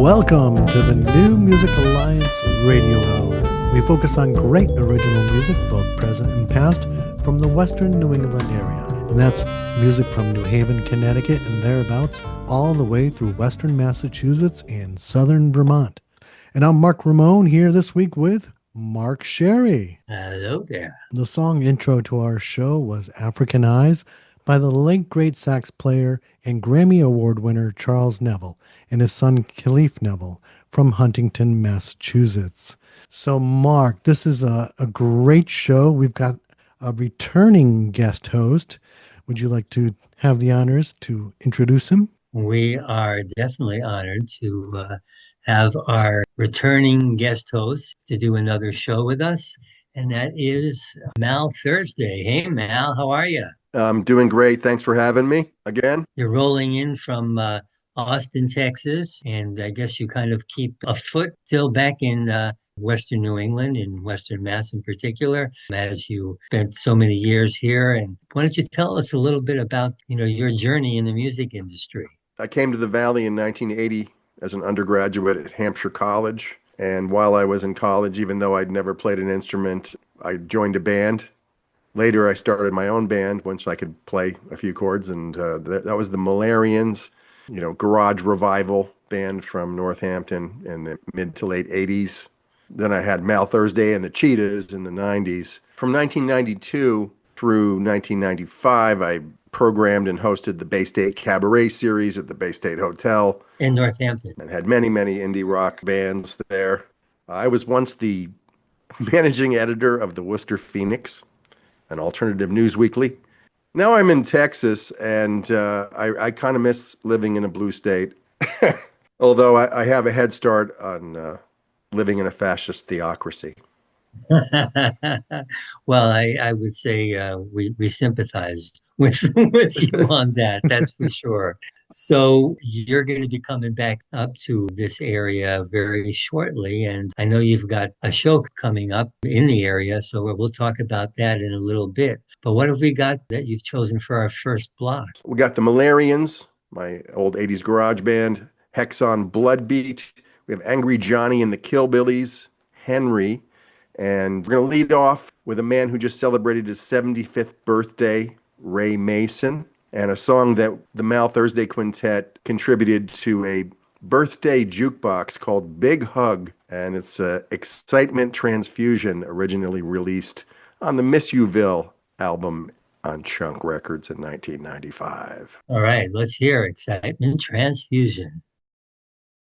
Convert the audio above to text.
Welcome to the New Music Alliance Radio Hour. We focus on great original music, both present and past, from the western New England area. And that's music from New Haven, Connecticut and thereabouts, all the way through western Massachusetts and southern Vermont. And I'm Mark Ramone here this week with Mark Sherry. Hello there. The song intro to our show was African Eyes by the late great sax player and Grammy Award winner Charles Neville and his son Khalif Neville from Huntington, Massachusetts. So, Mark, this is a great show. We've got a returning guest host. Would you like to have the honors to introduce him? We are definitely honored to have our returning guest host to do another show with us, and that is Mal Thursday. Hey, Mal, how are you? I'm doing great. Thanks for having me again. You're rolling in from Austin, Texas, and I guess you kind of keep a foot still back in Western New England, in Western Mass in particular, as you spent so many years here. And why don't you tell us a little bit about, your journey in the music industry? I came to the Valley in 1980 as an undergraduate at Hampshire College. And while I was in college, even though I'd never played an instrument, I joined a band. Later, I started my own band once I could play a few chords, and that was the Malarians, garage revival band from Northampton in the mid to late 80s. Then I had Mal Thursday and the Cheetahs in the 90s. From 1992 through 1995, I programmed and hosted the Bay State Cabaret series at the Bay State Hotel in Northampton, and had many, many indie rock bands there. I was once the managing editor of the Worcester Phoenix, an alternative news weekly. Now I'm in Texas, and I kind of miss living in a blue state, although I have a head start on living in a fascist theocracy. Well, I would say we sympathize with you on that. That's for sure. So you're going to be coming back up to this area very shortly, and I know you've got a show coming up in the area, so we'll talk about that in a little bit. But what have we got that you've chosen for our first block? We got the Malarians, my old 80s garage band, Hexon Bloodbeat. We have Angry Johnny and the Killbillies, Henry. And we're going to lead off with a man who just celebrated his 75th birthday, Ray Mason, and a song that the Mal Thursday Quintet contributed to a birthday jukebox called Big Hug, and it's Excitement Transfusion, originally released on the Miss Youville album on Chunk Records in 1995. All right, let's hear Excitement Transfusion.